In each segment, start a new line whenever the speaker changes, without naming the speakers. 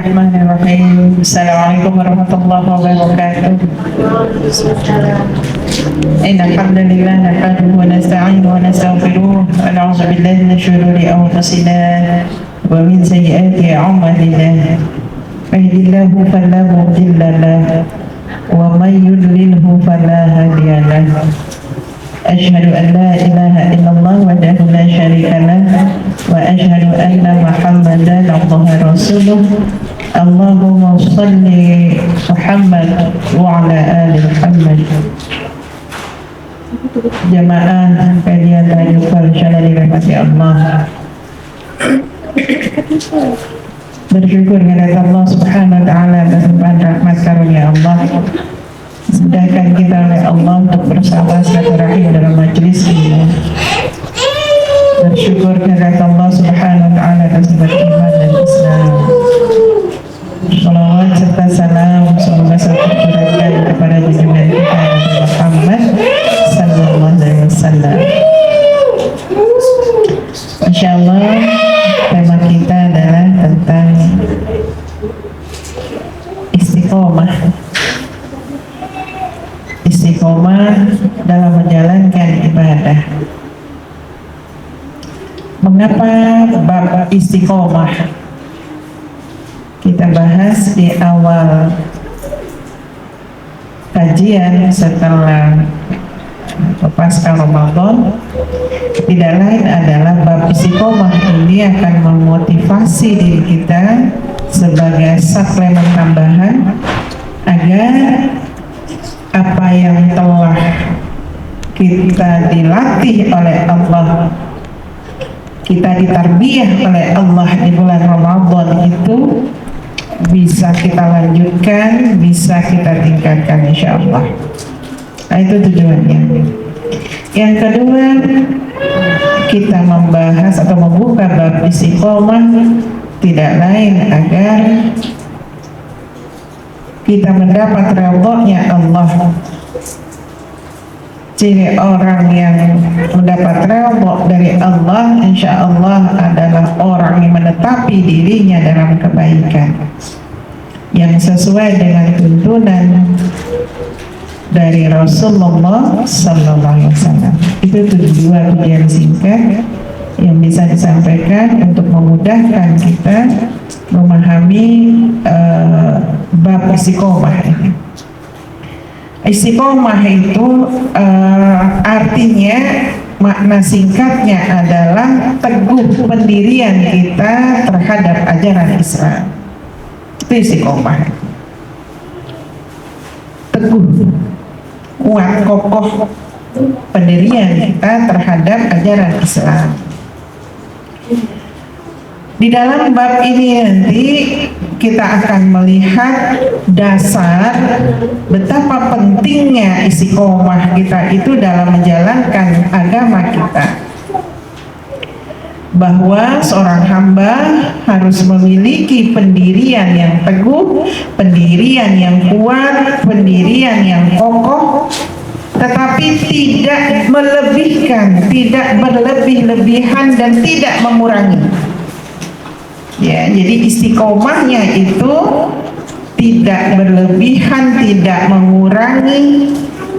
Bismillahirrahmanirrahim. Assalamualaikum warahmatullahi wabarakatuh. Innal hamdalillah nahmaduhu wa nasta'inuhu wa nastaghfiruh wa na'udzu billahi min shururi anfusina wa min sayyiati a'malina. Yahdihillahu fala mudilla lahu wa may yudlilhu fala hadiya lahu. Asyhadu an la ilaha illallah wahdahu la syarika lah wa asyhadu anna Muhammadan abduhu wa rasuluh. Allahumma shalli Muhammad wa ala ali Muhammad. Jamaah kajian Rayu Falsyala dirahmati Allah. Bersyukur kepada Allah Subhanahu wa taala atas limpahan rahmat karunia Allah. Sedangkan kita oleh Allah untuk bersama silaturahim dalam majlis ini. Bersyukur kepada Allah Subhanahu wa taala atas beriman dan Islam. Shalawat serta salam semoga selalu tercurahkan kepada junjungan kita Nabi Muhammad sallallahu alaihi wasallam. Insyaallah tema kita adalah tentang istiqomah. Istiqomah dalam menjalankan ibadah. Mengapa bab istiqomah? Kita bahas di awal kajian setelah pasca Ramadan. Tidak lain adalah bab istiqomah ini akan memotivasi diri kita sebagai suplemen tambahan agar apa yang telah kita dilatih oleh Allah, kita ditarbiyah oleh Allah di bulan Ramadan itu bisa kita lanjutkan, bisa kita tingkatkan insyaallah. Nah, itu tujuannya. Yang kedua, kita membahas atau membuka bab istiqomah tidak lain agar kita mendapat ridhonya Allah. Ciri orang yang mendapat ridho dari Allah insya Allah adalah orang yang menetapi dirinya dalam kebaikan yang sesuai dengan tuntunan dari Rasulullah sallallahu alaihi wasallam. Itu dua tujuan singkat yang bisa disampaikan untuk memudahkan kita memahami bab istiqomah ini. Istiqomah itu artinya, makna singkatnya adalah teguh pendirian kita terhadap ajaran Islam. Itu istiqomah. Teguh, kuat, kokoh pendirian kita terhadap ajaran Islam. Di dalam bab ini nanti kita akan melihat dasar betapa pentingnya istiqomah kita itu dalam menjalankan agama kita. Bahwa seorang hamba harus memiliki pendirian yang teguh, pendirian yang kuat, pendirian yang kokoh, tetapi tidak melebihkan, tidak berlebih-lebihan dan tidak mengurangi. Ya, jadi istiqomahnya itu tidak berlebihan, tidak mengurangi,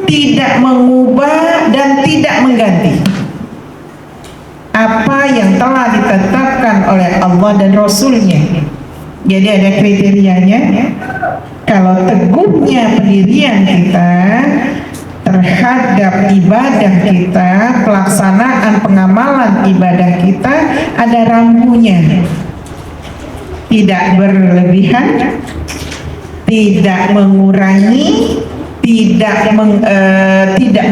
tidak mengubah dan tidak mengganti apa yang telah ditetapkan oleh Allah dan Rasulnya. Jadi ada kriterianya. Kalau teguhnya pendirian kita terhadap ibadah kita, pelaksanaan pengamalan ibadah kita, ada rambunya. Tidak berlebihan, tidak mengurangi, tidak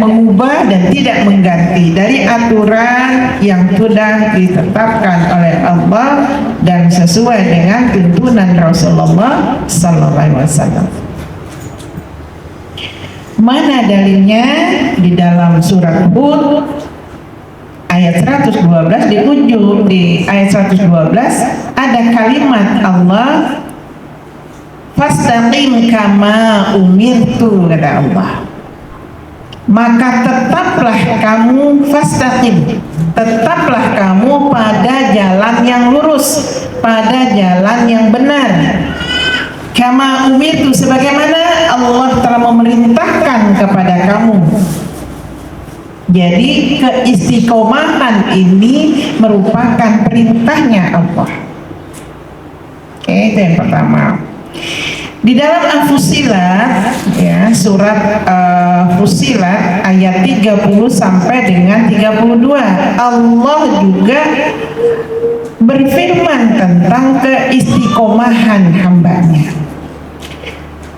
mengubah dan tidak mengganti dari aturan yang sudah ditetapkan oleh Allah dan sesuai dengan tuntunan Rasulullah sallallahu alaihi wasallam. Mana dalilnya? Di dalam surat Hud ayat 112, di ujung di ayat 112 ada kalimat Allah, fastaqim kama umirtu, kata Allah. Maka tetaplah kamu fastaqim, tetaplah kamu pada jalan yang lurus, pada jalan yang benar. Kama umirtu, sebagaimana Allah telah memerintahkan kepada kamu. Jadi keistiqomahan ini merupakan perintahnya Allah. Oke, itu yang pertama. Di dalam Al-Fussilat, ya, surat Fussilat ayat 30 sampai dengan 32, Allah juga berfirman tentang keistiqomahan hambanya.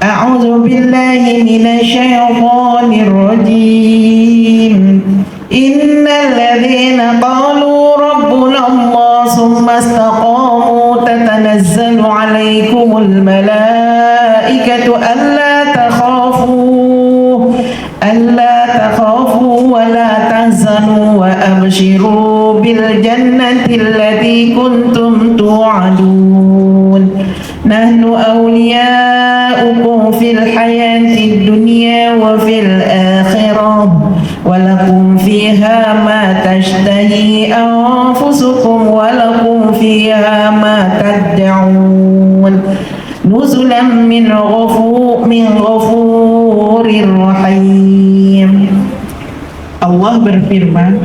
A'udzu billahi minasyaitonir rajim. Innal ladzina qalu rabbuna Allah tsumma istaqamu tatanazzalu 'alaikumul malaikatu alla takhafu wa la tahzanu wa abshiru bil jannati allati kuntum tu'adun. Nahnu awliya'ukum fil hayatid dunya wa fil akhirah wa lakum fiha ma tashtahi anfusukum wa lakum fiha ma tad'un nuzulan min ghafurir rahim. Allah berfirman,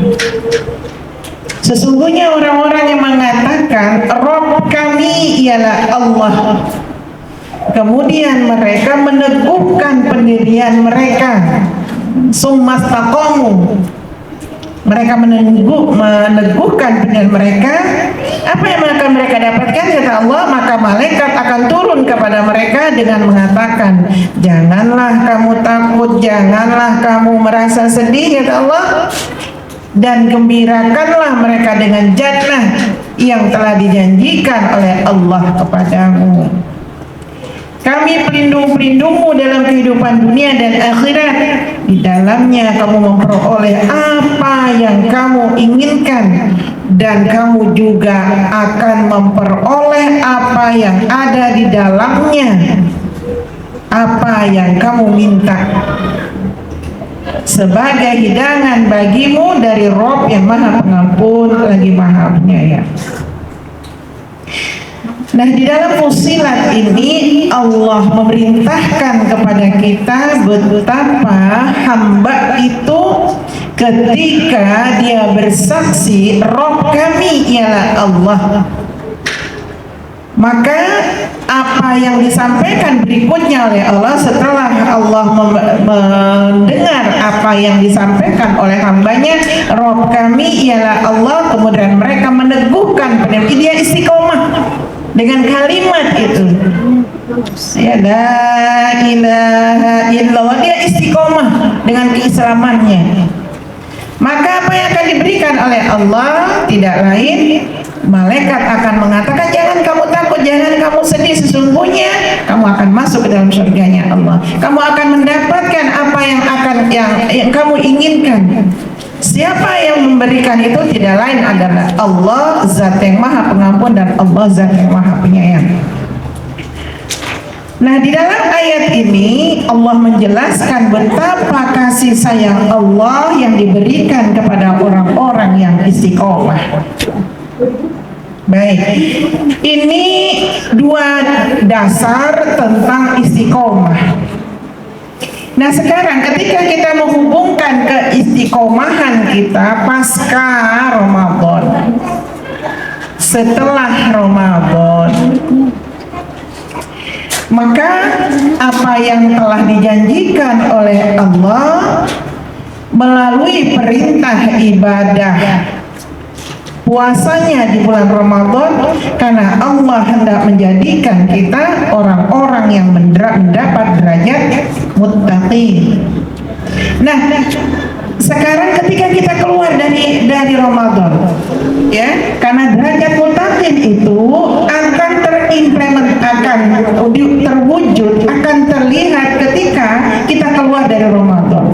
sesungguhnya orang-orang yang mengatakan Rabb kami ialah Allah, kemudian mereka meneguhkan pendirian mereka, summastaqamu, mereka meneguhkan pendirian mereka. Apa yang akan mereka dapatkan, kata Allah, maka malaikat akan turun kepada mereka dengan mengatakan, janganlah kamu takut, janganlah kamu merasa sedih, kata Allah, dan gembirakanlah mereka dengan jannah yang telah dijanjikan oleh Allah kepadamu. Kami pelindung-pelindungmu dalam kehidupan dunia dan akhirat. Di dalamnya kamu memperoleh apa yang kamu inginkan, dan kamu juga akan memperoleh apa yang ada di dalamnya, apa yang kamu minta, sebagai hidangan bagimu dari Rabb yang Maha Pengampun lagi Maha Penyayang. Nah, di dalam Fussilat ini Allah memerintahkan kepada kita betapa hamba itu ketika dia bersaksi Rabb kami ialah Allah, maka apa yang disampaikan berikutnya oleh Allah setelah Allah mendengar apa yang disampaikan oleh hambanya, Rabb kami ialah Allah, kemudian mereka meneguhkan pendirian, dia istiqomah dengan kalimat itu, ya la ilaha illallah, dia istiqomah dengan keislamannya. Maka apa yang akan diberikan oleh Allah tidak lain, malaikat akan mengatakan, jangan kamu takut, jangan kamu sedih, sesungguhnya kamu akan masuk ke dalam surganya Allah, kamu akan mendapatkan apa yang kamu inginkan. Siapa yang memberikan itu tidak lain adalah Allah, Zat yang Maha Pengampun, dan Allah Zat yang Maha Penyayang. Nah, di dalam ayat ini Allah menjelaskan betapa kasih sayang Allah yang diberikan kepada orang-orang yang istiqomah. Baik, ini dua dasar tentang istiqomah. Nah, sekarang ketika kita menghubungkan keistiqomahan kita pasca Ramadan, setelah Ramadan, maka apa yang telah dijanjikan oleh Allah melalui perintah ibadah puasanya di bulan Ramadan, karena Allah hendak menjadikan kita orang-orang yang mendapat derajat muttaqin. Nah, sekarang ketika kita keluar dari Ramadan, ya, karena derajat muttaqin itu akan terwujud, akan terlihat ketika kita keluar dari Ramadan.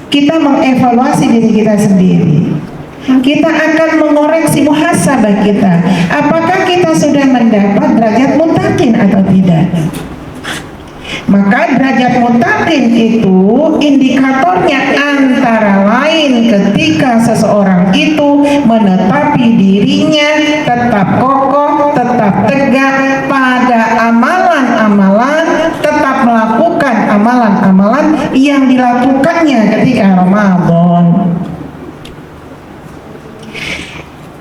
Kita mengevaluasi diri kita sendiri. Kita akan mengoreksi muhasabah kita. Apakah kita sudah mendapat derajat muttaqin atau tidak? Maka derajat muttaqin itu indikatornya antara lain ketika seseorang itu menetapi dirinya tetap kokoh, tetap tegak pada amalan-amalan dilakukannya ketika Ramadan.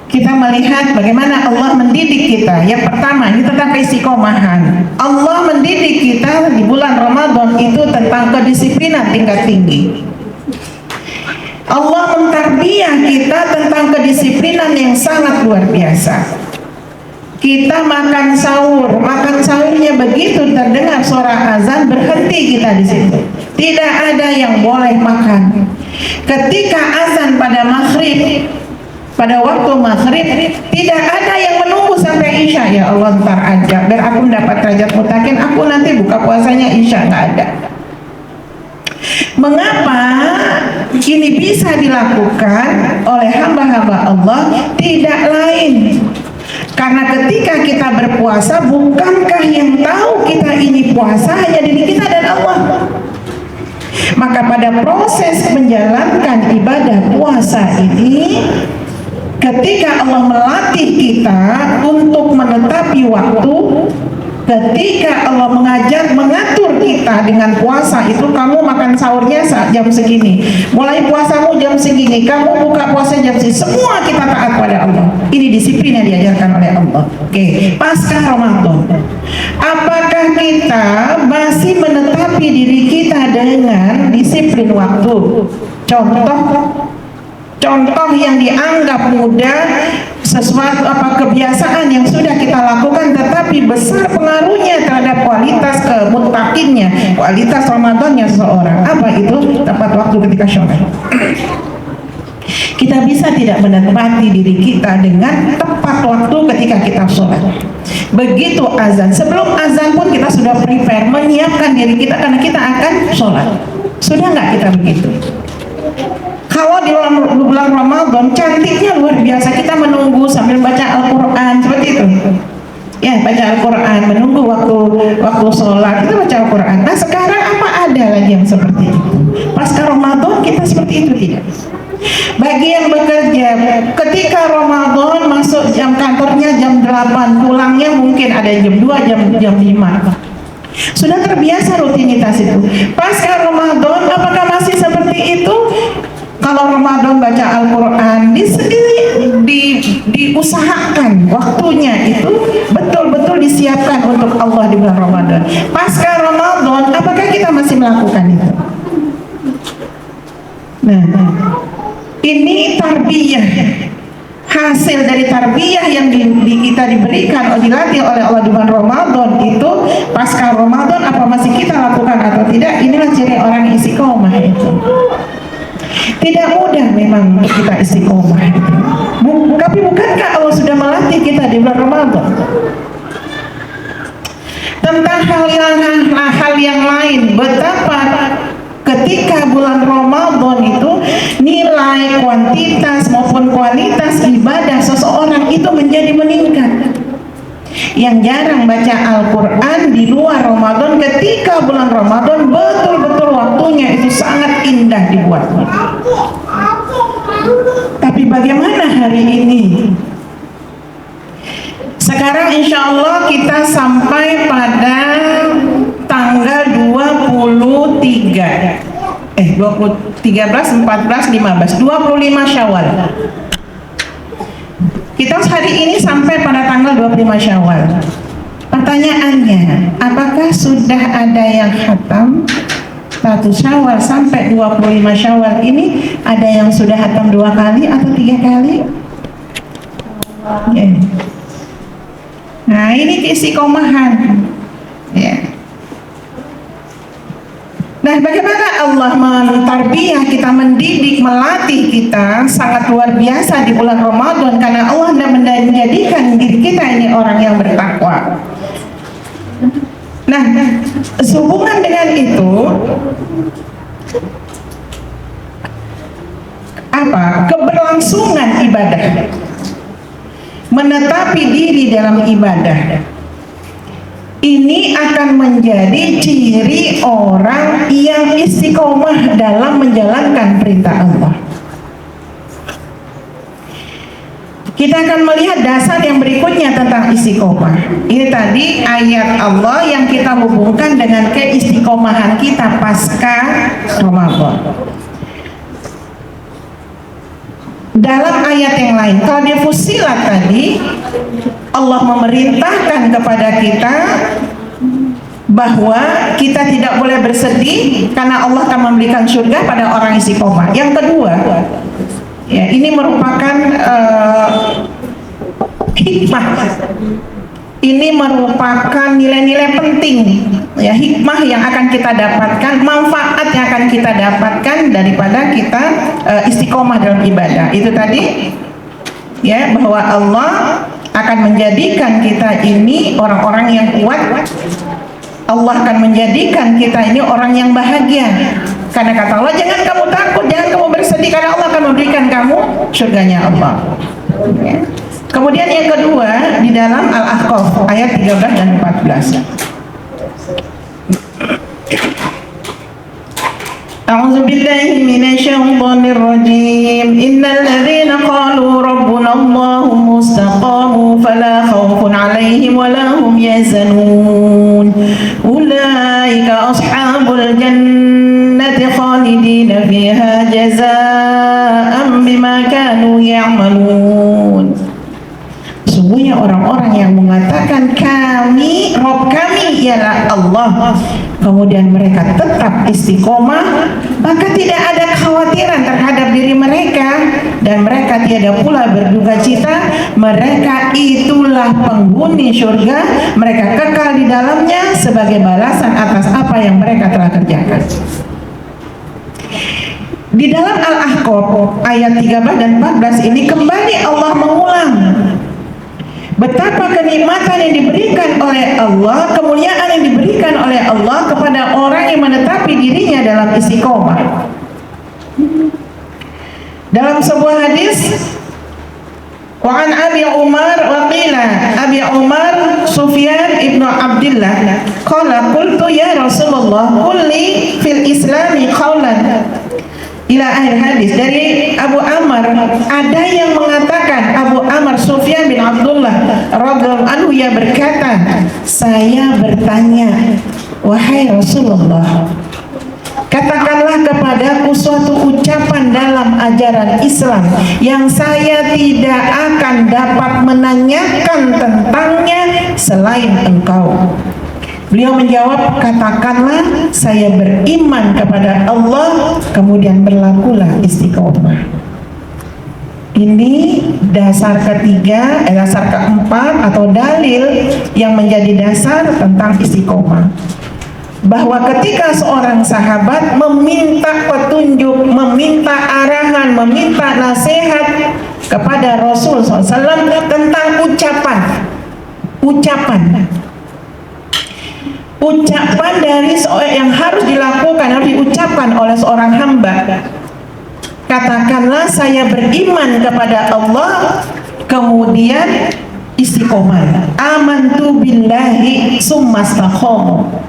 Kita melihat bagaimana Allah mendidik kita. Yang pertama, ini tentang keistiqomahan. Allah mendidik kita di bulan Ramadan itu tentang kedisiplinan tingkat tinggi. Allah mentarbiyah kita tentang kedisiplinan yang sangat luar biasa. Kita makan sahurnya begitu terdengar suara azan, berhenti kita di situ. Tidak ada yang boleh makan. Ketika azan pada maghrib, pada waktu maghrib, tidak ada yang menunggu sampai isya. Ya Allah, ntar aja, biar aku dapat derajat mutakin, aku nanti buka puasanya isya. Nggak ada. Mengapa ini bisa dilakukan oleh hamba-hamba Allah? Tidak lain karena ketika kita berpuasa, bukankah yang tahu kita ini puasa hanya diri kita dan Allah? Maka pada proses menjalankan ibadah puasa ini, ketika Allah melatih kita untuk menetapi waktu, ketika Allah mengatur kita dengan puasa itu, kamu makan sahurnya saat jam segini, mulai puasamu jam segini, kamu buka puasa jam segini, semua kita taat pada Allah. Ini disiplin yang diajarkan oleh Allah. Oke, pasca Ramadan, apakah kita masih menetapi diri kita dengan disiplin waktu? Contoh yang dianggap mudah, sesuatu kebiasaan yang sudah kita lakukan tetapi besar pengaruhnya terhadap kualitas kemutakinnya, kualitas Ramadannya seseorang. Apa itu? Tepat waktu ketika sholat. Kita bisa tidak menempati diri kita dengan tepat waktu ketika kita sholat. Begitu azan, sebelum azan pun kita sudah prepare, menyiapkan diri kita karena kita akan sholat. Sudah nggak kita begitu? Kalau di bulan Ramadan cantiknya luar biasa, kita menunggu sambil baca Al-Quran seperti itu. Ya, baca Al-Quran, menunggu waktu sholat kita baca Al-Quran. Nah sekarang apa ada lagi yang seperti itu? Pasca Ramadan kita seperti itu tidak? Bagi yang bekerja, ketika Ramadan masuk jam kantornya jam 8, pulangnya mungkin ada jam 2, jam 5. Sudah terbiasa rutinitas itu. Pasca Ramadan apakah masih seperti itu? Kalau Ramadan baca Al-Quran, diusahakan waktunya itu betul-betul disiapkan untuk Allah di bulan Ramadan. Pasca Ramadan, apakah kita masih melakukan itu? Nah, ini tarbiyah, hasil dari tarbiyah yang kita diberikan, dilatih oleh Allah di bulan Ramadan itu. Pasca Ramadan, apa masih kita lakukan atau tidak? Inilah ciri orang istiqomah itu. Tidak mudah memang untuk kita istiqomah. Tapi bukankah Allah sudah melatih kita di bulan Ramadan? Tentang hal yang lain, betapa ketika bulan Ramadan itu nilai kuantitas maupun kualitas ibadah seseorang itu menjadi meningkat. Yang jarang baca Al-Quran di luar Ramadan, ketika bulan Ramadan betul-betul waktunya itu sangat indah dibuatnya. Tapi bagaimana hari ini? Sekarang insya Allah kita sampai pada tanggal 13, 14, 15, 25 Syawal. Kita hari ini sampai pada tanggal 25 Syawal. Pertanyaannya, apakah sudah ada yang khatam 1 Syawal sampai 25 Syawal ini? Ada yang sudah khatam 2 kali atau 3 kali? Ya. Nah, ini keistiqomahan. Ya. Nah, bagaimana Allah mentarbiyah kita, mendidik, melatih kita sangat luar biasa di bulan Ramadan, karena Allah menjadikan diri kita ini orang yang bertakwa. Nah, sehubungan dengan itu, keberlangsungan ibadah, menetapi diri dalam ibadah, ini akan menjadi ciri orang yang istiqomah dalam menjalankan perintah Allah. Kita akan melihat dasar yang berikutnya tentang istiqomah. Ini tadi ayat Allah yang kita hubungkan dengan keistiqomahan kita pasca Ramadan. Dalam ayat yang lain, kalau di Fussilat tadi, Allah memerintahkan kepada kita bahwa kita tidak boleh bersedih karena Allah akan memberikan surga pada orang istiqomah. Yang kedua, ya, ini merupakan hikmah. Ini merupakan nilai-nilai penting, ya, hikmah yang akan kita dapatkan, manfaat yang akan kita dapatkan daripada kita istiqomah dalam ibadah. Itu tadi, ya, bahwa Allah akan menjadikan kita ini orang-orang yang kuat. Allah akan menjadikan kita ini orang yang bahagia. Karena kata Allah, jangan kamu takut, jangan kamu bersedih, karena Allah akan memberikan kamu surganya Allah. Ya. Kemudian yang kedua, di dalam Al-Ahqaf ayat 13 dan 14. A'udzu billahi minasyaitonir rajim. Innal ladzina qalu rabbuna Allahu mustaqamu fala khaufun 'alaihim wa la hum yahzanun. Ulaika ashabul jannati khalidina fiha jazaa'an bima kanu ya'malun. Sesungguhnya orang-orang yang mengatakan kami, Rabb kami ialah Allah, kemudian mereka tetap istiqomah, maka tidak ada kekhawatiran terhadap diri mereka, dan mereka tiada pula berduka cita. Mereka itulah penghuni surga, mereka kekal di dalamnya sebagai balasan atas apa yang mereka telah kerjakan. Di dalam Al-Ahqaf ayat 13 dan 14 ini kembali Allah mengulang betapa kenikmatan yang diberikan oleh Allah, kemuliaan yang diberikan oleh Allah kepada orang yang menetapi dirinya dalam istiqomah. Dalam sebuah hadis, wa an Abi Umar wa qila Abi Umar Sufyan ibnu Abdullah qala qultu ya Rasulullah qulli fil islami qawlan ila akhir hadis. Dari Abu Amr ada yang mengatakan, Abu Amr Sufyan bin Abdullah radhiyallahu anhu, ia berkata, saya bertanya, wahai Rasulullah, katakanlah kepadaku suatu ucapan dalam ajaran Islam yang saya tidak akan dapat menanyakan tentangnya selain engkau. Beliau menjawab, katakanlah saya beriman kepada Allah, kemudian berlakulah istiqomah. Ini dasar ketiga, dasar keempat atau dalil yang menjadi dasar tentang istiqomah. Bahwa ketika seorang sahabat meminta petunjuk, meminta arahan, meminta nasihat kepada Rasul SAW tentang ucapan dari seorang yang harus dilakukan, harus diucapkan oleh seorang hamba. Katakanlah saya beriman kepada Allah, kemudian istiqomah. Amantu billahi summa istaqamu.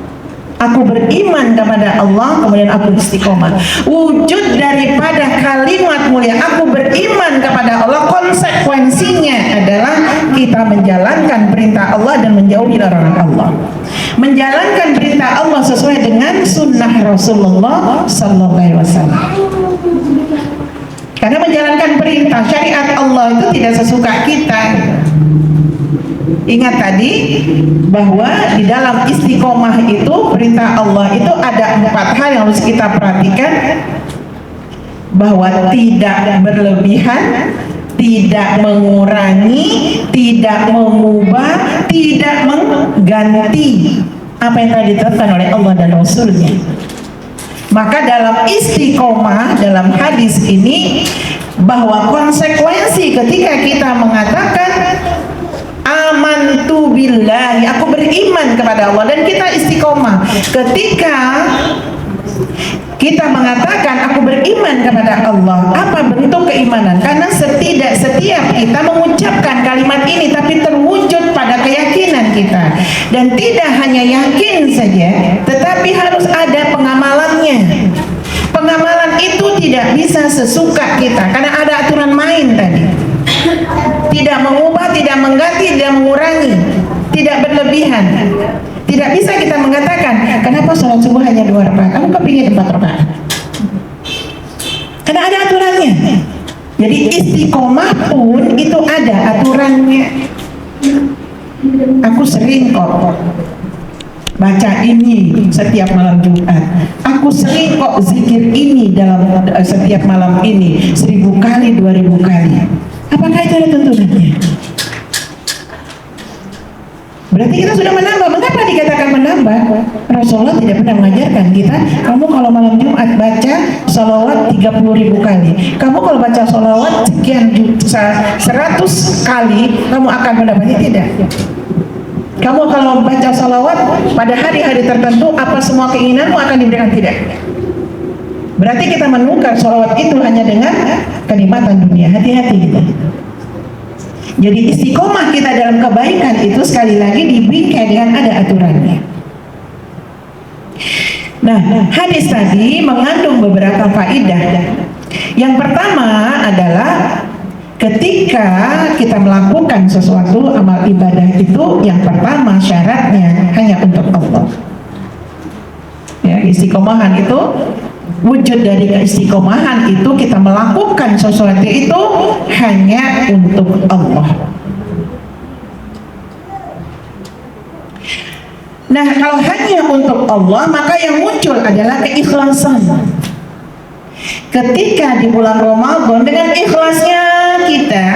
Aku beriman kepada Allah, kemudian aku istiqomah. Wujud daripada kalimat mulia aku beriman kepada Allah, konsekuensinya adalah kita menjalankan perintah Allah dan menjauhi larangan Allah. Menjalankan perintah Allah sesuai dengan sunnah Rasulullah Sallallahu Alaihi Wasallam. Karena menjalankan perintah syariat Allah itu tidak sesuka kita. Ingat tadi bahwa di dalam istiqomah itu, perintah Allah itu ada 4 hal yang harus kita perhatikan. Bahwa tidak berlebihan, tidak mengurangi, tidak mengubah, tidak mengganti apa yang telah ditetapkan oleh Allah dan Rasulnya. Maka dalam istiqomah, dalam hadis ini, bahwa konsekuensi ketika kita mengatakan amantu billahi, aku beriman kepada Allah, dan kita istiqomah. Ketika kita mengatakan aku beriman kepada Allah, apa bentuk keimanan? Karena setiap kita mengucapkan kalimat ini tapi terwujud pada keyakinan kita, dan tidak hanya yakin saja, tetapi harus ada pengamalannya. Pengamalan itu tidak bisa sesuka kita karena ada aturan main tadi. tidak mengubah, tidak mengganti, tidak mengurangi, tidak berlebihan. Tidak bisa kita mengatakan, kenapa sholat subuh hanya 2 rakaat? Kamu kepingin 4 rakaat? Karena ada aturannya. Jadi istiqomah pun itu ada aturannya. Aku sering kok baca ini setiap malam Jumat. Aku sering kok zikir ini dalam setiap malam ini 1000 kali, 2000 kali. Apakah itu ada tuntunannya? Berarti kita sudah menambah. Mengapa dikatakan menambah? Rasulullah tidak pernah mengajarkan kita, kamu kalau malam Jumat baca sholawat 30.000 kali. Kamu kalau baca sholawat sekian 100 kali, kamu akan mendapatnya. Tidak. Kamu kalau baca sholawat pada hari-hari tertentu, apa semua keinginanmu akan diberikan? Tidak. Berarti kita menukar sholawat itu hanya dengan kenikmatan dunia. Hati-hati kita. Jadi istiqomah kita dalam kebaikan itu sekali lagi dibingkai dengan ada aturannya. Nah, hadis tadi mengandung beberapa faedah. Yang pertama adalah ketika kita melakukan sesuatu amal ibadah itu, yang pertama syaratnya hanya untuk Allah. Ya, istiqomahan itu, wujud dari keistiqomahan itu kita melakukan sesuatu itu hanya untuk Allah. Nah, kalau hanya untuk Allah, maka yang muncul adalah keikhlasan. Ketika di bulan Ramadan, dengan ikhlasnya kita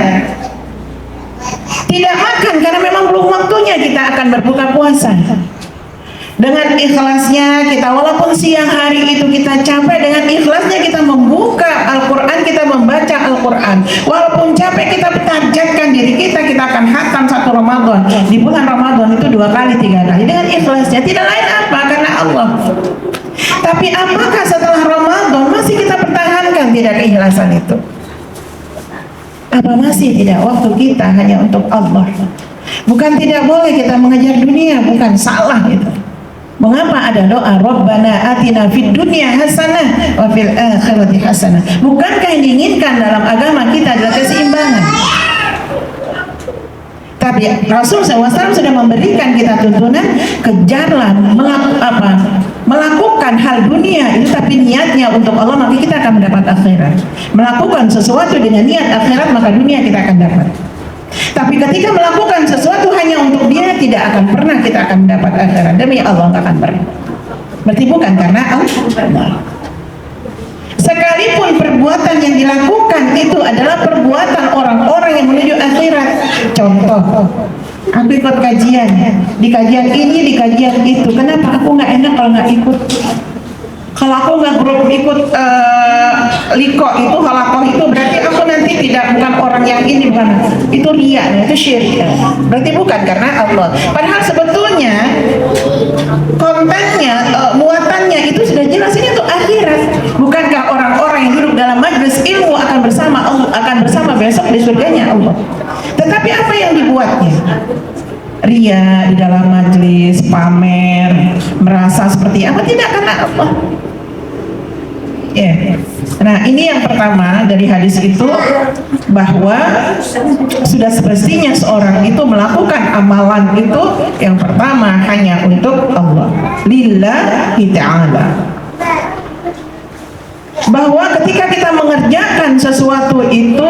tidak makan karena memang belum waktunya kita akan berbuka puasa. Dengan ikhlasnya kita, walaupun siang hari itu kita capek, dengan ikhlasnya kita membuka Al-Quran, kita membaca Al-Quran. Walaupun capek, kita targetkan diri kita akan khatam 1 Ramadan. Di bulan Ramadan itu 2 kali, 3 kali. Dengan ikhlasnya, tidak lain apa? Karena Allah. Tapi apakah setelah Ramadan masih kita pertahankan tidak keikhlasan itu? Apa masih tidak waktu kita hanya untuk Allah? Bukan tidak boleh kita mengejar dunia, bukan, salah itu. Mengapa ada doa Rabbana atina fid dunya hasanah wa fil akhirati hasanah? Bukankah yang diinginkan dalam agama kita adalah keseimbangan? Tapi Rasul SAW sudah memberikan kita tuntunan, kejarlah melakukan hal dunia itu, tapi niatnya untuk Allah, maka kita akan mendapat akhirat. Melakukan sesuatu dengan niat akhirat, maka dunia kita akan dapat. Tapi ketika melakukan sesuatu hanya untuk dia, tidak akan pernah kita akan mendapat akhirat. Demi Allah, nggak akan pernah. Berarti bukan karena Allah. Sekalipun perbuatan yang dilakukan itu adalah perbuatan orang-orang yang menuju akhirat. Contoh, aku ikut kajian, di kajian ini, di kajian itu. Kenapa aku nggak enak kalau nggak ikut? Kalau aku nggak grup ikut liko itu, halakoh itu, berarti aku nanti bukan orang yang ini, bukan, itu riya, itu syirik. Berarti bukan karena Allah. Padahal sebetulnya kontennya, muatannya itu sudah jelas, ini untuk akhirat. Bukankah orang-orang yang duduk dalam majelis ilmu akan bersama Allah, akan bersama besok di surganya Allah? Tetapi apa yang dibuatnya? Ria di dalam majelis, pamer, merasa seperti apa? Tidak karena Allah. Ya. Nah, ini yang pertama dari hadis itu, bahwa sudah semestinya seorang itu melakukan amalan itu yang pertama hanya untuk Allah, lillahi ta'ala. Bahwa ketika kita mengerjakan sesuatu itu,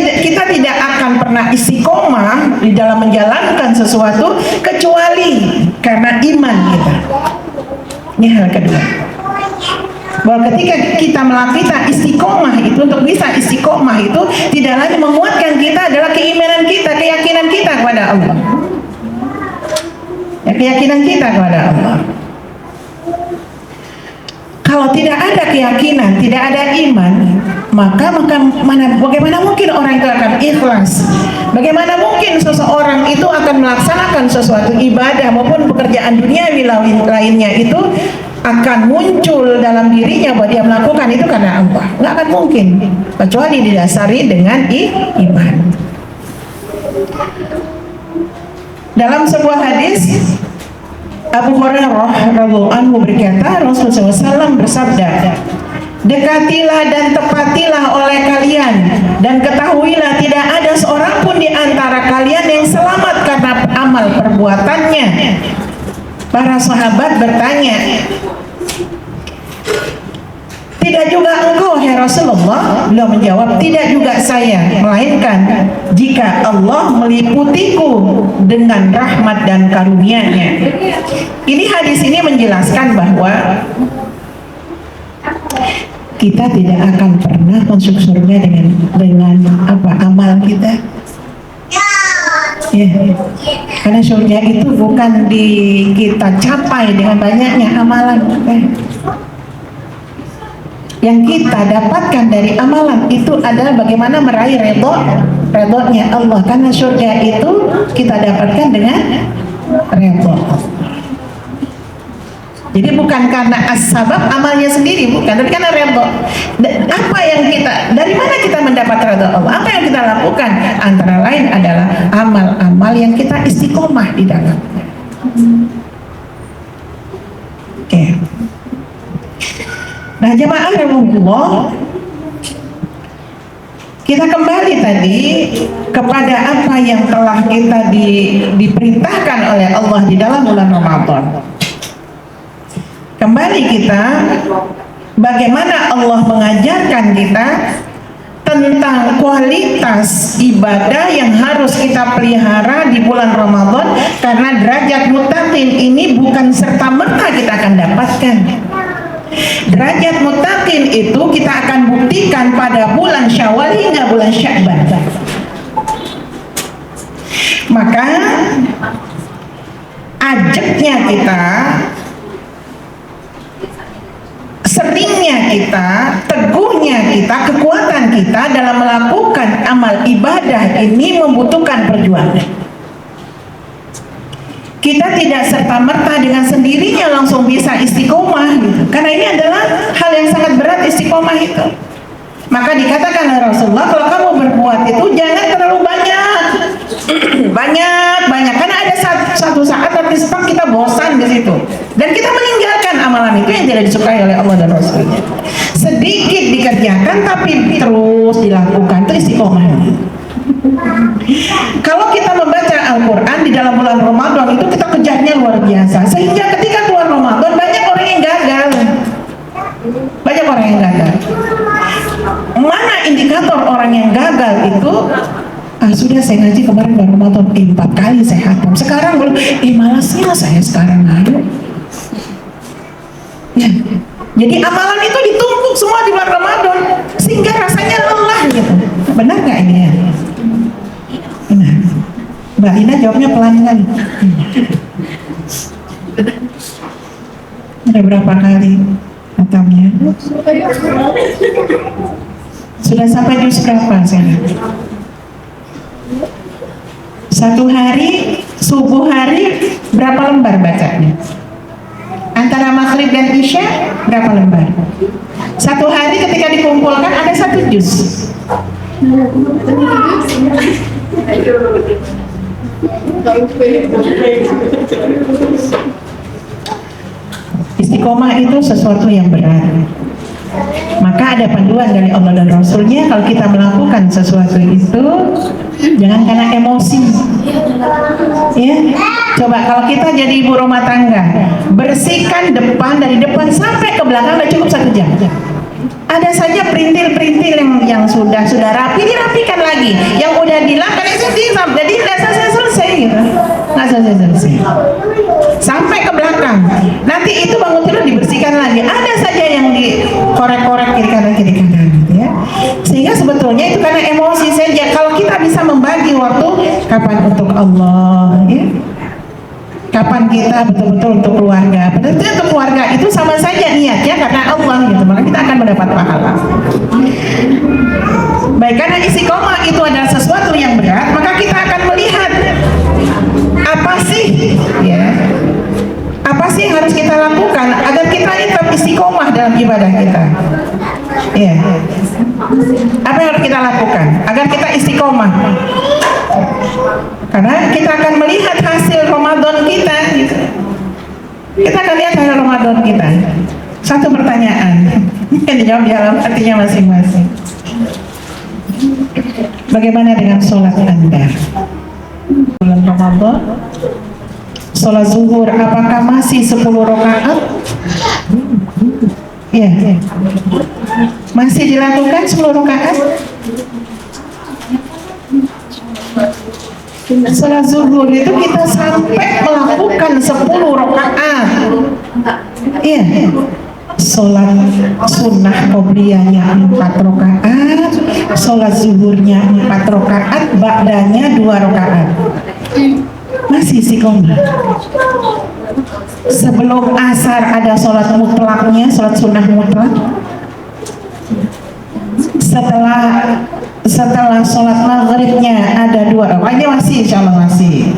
kita tidak akan pernah istiqomah di dalam menjalankan sesuatu kecuali karena iman kita. Ini hal kedua. Bahwa ketika kita melakukan istiqomah itu, untuk bisa istiqomah itu tidak lagi menguatkan kita adalah keimanan kita, keyakinan kita kepada Allah. Ya, keyakinan kita kepada Allah. Kalau tidak ada keyakinan, tidak ada iman, maka bagaimana mungkin orang itu akan ikhlas? Bagaimana mungkin seseorang itu akan melaksanakan sesuatu ibadah maupun pekerjaan duniawi lainnya itu akan muncul dalam dirinya bahwa dia melakukan itu karena Allah? Nggak akan mungkin, kecuali didasari dengan iman. Dalam sebuah hadis, Abu Hurairah radhiyallahu anhu berkata, Rasulullah SAW bersabda, Dekatilah dan tepatilah oleh kalian, dan ketahuilah tidak ada seorang pun di antara kalian yang selamat karena amal perbuatannya. Para sahabat bertanya, tidak juga engkau, hai Rasulullah? Beliau menjawab, tidak juga saya, melainkan jika Allah meliputiku dengan rahmat dan karunia-Nya. Ini hadis ini menjelaskan bahwa kita tidak akan pernah masuk surga dengan amal kita. Ya, karena surga itu bukan kita capai dengan banyaknya amalan. Yang kita dapatkan dari amalan itu adalah bagaimana meraih redha-Nya Allah. Karena surga itu kita dapatkan dengan redha. Jadi bukan karena as-sabab amalnya sendiri, bukan, tapi karena redha. Apa yang dari mana kita mendapat redha Allah? Apa yang kita lakukan? Antara lain adalah amal-amal yang kita istiqomah di dalamnya. Oke. Nah, jemaah rahimahullah, kita kembali tadi kepada apa yang telah kita diperintahkan oleh Allah di dalam bulan Ramadan. Kembali kita bagaimana Allah mengajarkan kita tentang kualitas ibadah yang harus kita pelihara di bulan Ramadan, karena derajat muttaqin ini bukan serta-merta kita akan dapatkan. Derajat muttaqin itu kita akan buktikan pada bulan Syawal hingga bulan Sya'ban. Maka ajaknya kita, seringnya kita, teguhnya kita, kekuatan kita dalam melakukan amal ibadah ini membutuhkan perjuangan. Kita tidak serta-merta dengan sendirinya langsung bisa istiqomah gitu. Karena ini adalah hal yang sangat berat, istiqomah itu. Maka dikatakan oleh Rasulullah, kalau kamu berbuat itu jangan terlalu banyak. banyak, karena ada satu saat nanti kita bosan di situ. Dan kita meninggalkan amalan itu yang tidak disukai oleh Allah dan Rasulnya. Sedikit dikerjakan tapi terus dilakukan, itu istiqomah. Kalau kita membaca Al-Quran di dalam bulan Ramadan itu kita kejarnya luar biasa, sehingga ketika keluar Ramadan banyak orang yang gagal. Mana indikator orang yang gagal itu? Sudah saya ngaji kemarin bulan Ramadan 4 kali saya hatam, sekarang belum, malasnya saya sekarang ayo. Ya. Jadi amalan itu ditumpuk semua di bulan Ramadan sehingga rasanya lelah gitu. Benar nggak ini ya? Benar. Mbak Ina jawabnya pelan kan? Ada berapa kali hatamnya? Sudah sampai juz berapa saya? Satu hari, subuh hari berapa lembar bacanya? Antara maghrib dan isya berapa lembar? Satu hari ketika dikumpulkan ada 1 juz. Istiqomah itu sesuatu yang berat. Maka ada panduan dari Allah dan Rasulnya, kalau kita melakukan sesuatu itu jangan karena emosi. Ya, coba kalau kita jadi ibu rumah tangga, bersihkan depan, dari depan sampai ke belakang udah cukup 1 jam. Ada saja perintil-perintil yang sudah rapi, dirapikan lagi. Yang udah dilangkan itu jadi nggak selesai gitu, nggak selesai. Sampai ke belakang. Nanti itu bangun tidur dibersihkan lagi. Ada saja yang dikorek-korek kiri kanan gitu ya. Sehingga sebetulnya itu karena emosi saja. Kalau kita bisa membagi waktu, kapan untuk Allah, ya. Kapan kita betul-betul untuk keluarga. Padahal untuk keluarga itu sama saja niatnya karena Allah gitu. Maka kita akan mendapat pahala. Baik, karena istiqomah itu adalah sesuatu yang berat, maka kita akan melihat apa sih yang harus kita lakukan agar kita tetap istiqomah dalam ibadah kita. Ya. Apa yang harus kita lakukan agar kita istiqomah? Karena kita akan melihat hasil Ramadan kita gitu. Kita akan lihat hasil Ramadan kita. Satu pertanyaan, Yang dijawab di dalam hatinya masing-masing. Bagaimana dengan sholat Anda? Bulan Ramadan, sholat zuhur apakah masih 10 rakaat? Ya, masih dilakukan 10 rakaat? Sholat zuhur itu kita sampai melakukan 10 rakaat. Iya. Sholat sunnah qobliyahnya 4 rakaat, sholat zuhurnya 4 rakaat, ba'danya 2 rakaat. Masih istiqomah. Sebelum asar ada sholat mutlaknya, sholat sunnah mutlak. Setelah sholat maghribnya ada 2 rakaat. Ini masih, insya Allah masih.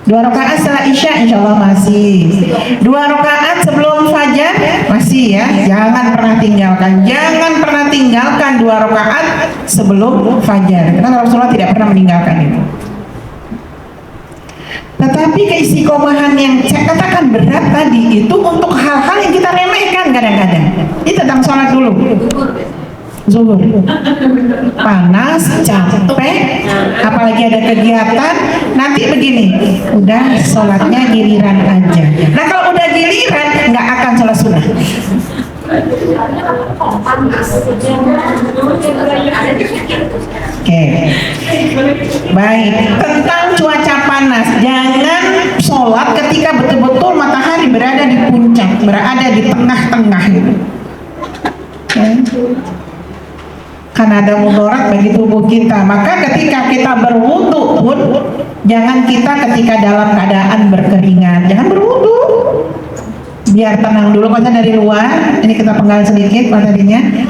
2 rakaat setelah isya insya Allah masih. 2 rakaat sebelum fajar masih ya. Jangan pernah tinggalkan. Jangan pernah tinggalkan 2 rakaat sebelum fajar. Karena Rasulullah tidak pernah meninggalkan itu. Tetapi keistiqomahan yang saya katakan berat tadi itu untuk hal-hal yang kita remehkan kadang-kadang. Ini tentang sholat dulu. Zuhur, panas, capek, apalagi ada kegiatan, nanti begini, udah sholatnya giliran aja. Nah kalau udah giliran, nggak akan sholat sunnah. Oke, baik. Tentang cuaca panas, jangan sholat ketika betul-betul matahari berada di puncak, berada di tengah-tengah gitu. Karena ada mudarat bagi tubuh kita. Maka ketika kita berwudu pun jangan kita ketika dalam keadaan berkeringat, jangan berwudu. Biar tenang dulu kalau dari luar. Ini kita penggal sedikit materinya.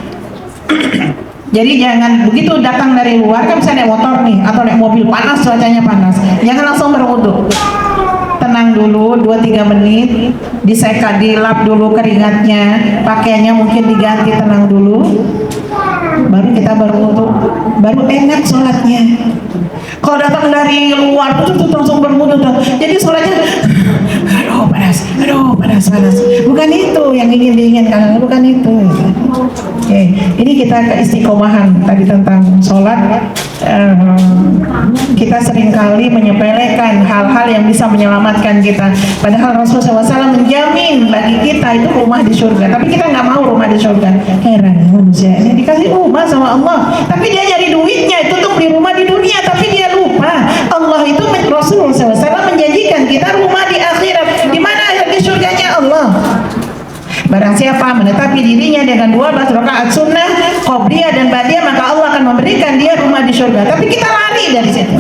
Jadi jangan begitu datang dari luar, kan bisa naik motor nih atau naik mobil panas, cuacanya panas. Jangan langsung berwudu. Tenang dulu 2-3 menit, diseka, dilap dulu keringatnya, pakaiannya mungkin diganti, tenang dulu. Baru kita berwudu, baru enak sholatnya. Kalau datang dari luar tuh langsung berwudu tuh. Jadi sholatnya aduh panas. Bukan itu yang ingin diinginkan, bukan itu. Oke, ini kita keistiqomahan tadi tentang sholat. Kita seringkali menyepelekan hal-hal yang bisa menyelamatkan kita. Padahal Rasulullah SAW menjamin bagi kita itu rumah di surga. Tapi kita nggak mau rumah di surga. Heran manusia ini dikasih rumah sama Allah, tapi dia nyari duitnya itu untuk beli rumah di dunia. Tapi dia lupa Allah itu, Rasulullah SAW menjanjikan kita rumah di akhirat. Di mana di surganya Allah. Barang siapa menetapi dirinya dengan 12 rakaat sunnah, qobliyah dan ba'diyah, maka Allah akan memberikan dia rumah di surga. Tapi kita lari dari situ.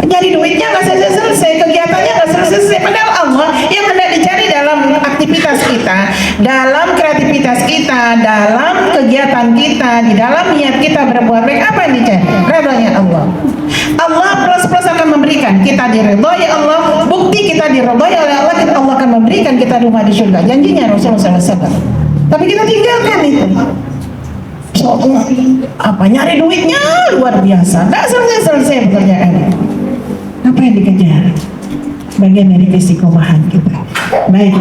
Jadi duitnya nggak selesai, kegiatannya nggak selesai. Padahal Allah yang hendak dicari dalam aktivitas kita, dalam kreativitas kita, dalam kegiatan kita, di dalam niat kita berbuat baik, apa yang dicari? Ridhonya Allah. Allah plus akan memberikan kita diridhoi Allah. Bukti kita diridhoi oleh Allah, Allah akan memberikan kita rumah di surga. Janjinya Rasulullah SAW. Tapi kita tinggalkan itu. Apa nyari duitnya luar biasa, nggak selesai pekerjaannya. Apa yang dikejar? Bagian dari istiqomahan kita. Baik,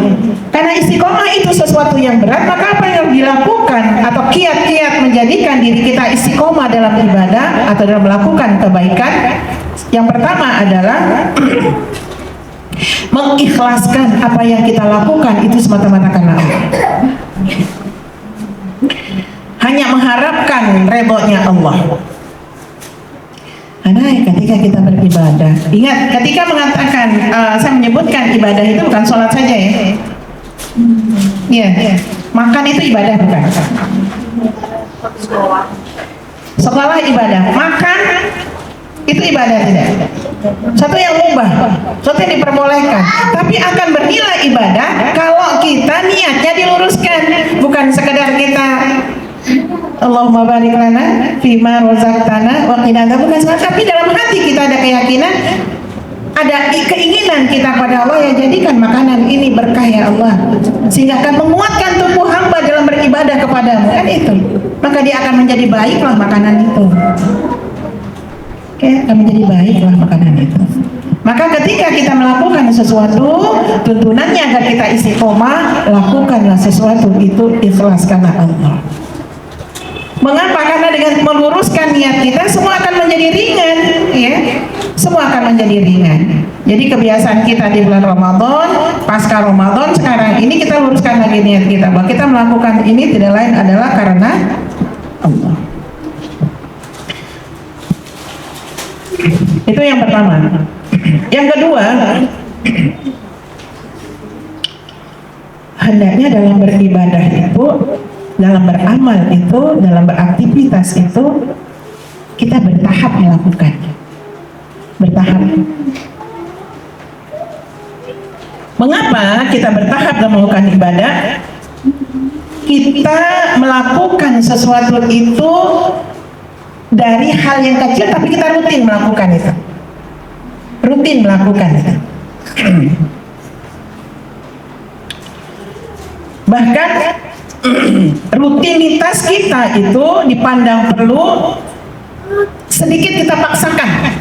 karena istiqomah itu sesuatu yang berat, maka apa yang dilakukan atau kiat-kiat menjadikan diri kita istiqomah dalam ibadah atau dalam melakukan kebaikan? Yang pertama adalah mengikhlaskan apa yang kita lakukan itu semata-mata karena Allah. Hanya mengharapkan ridhonya Allah. Karena ketika kita beribadah, ingat ketika mengatakan saya menyebutkan ibadah itu bukan sholat saja ya. Iya, makan itu ibadah bukan? Sekolah ibadah, makan itu ibadah tidak? Satu yang mubah, satu yang diperbolehkan, tapi akan bernilai ibadah kalau kita niatnya diluruskan, bukan sekedar kita Allahumma barik lana fima razaqtana wa qina adzabannar, tapi dalam hati kita ada keyakinan, ada keinginan kita pada Allah, ya jadikan makanan ini berkah ya Allah, sehingga akan menguatkan tubuh hamba dalam beribadah kepadamu, kan itu. Maka dia akan menjadi baiklah makanan itu. Oke, akan menjadi baiklah makanan itu. Maka ketika kita melakukan sesuatu, tuntunannya agar kita istiqomah, lakukanlah sesuatu itu ikhlas karena Allah. Mengapa? Karena dengan meluruskan niat kita, semua akan menjadi ringan, ya. Semua akan menjadi ringan. Jadi kebiasaan kita di bulan Ramadan, pasca Ramadan sekarang ini kita luruskan lagi niat kita bahwa kita melakukan ini tidak lain adalah karena Allah. Itu yang pertama. Yang kedua, hendaknya dalam beribadah itu, dalam beramal itu, dalam beraktivitas itu, kita bertahap melakukannya. Bertahap. Mengapa kita bertahap dalam melakukan ibadah? Kita melakukan sesuatu itu dari hal yang kecil, tapi kita rutin melakukan itu. Rutin melakukan itu. Bahkan rutinitas kita itu dipandang perlu sedikit kita paksakan.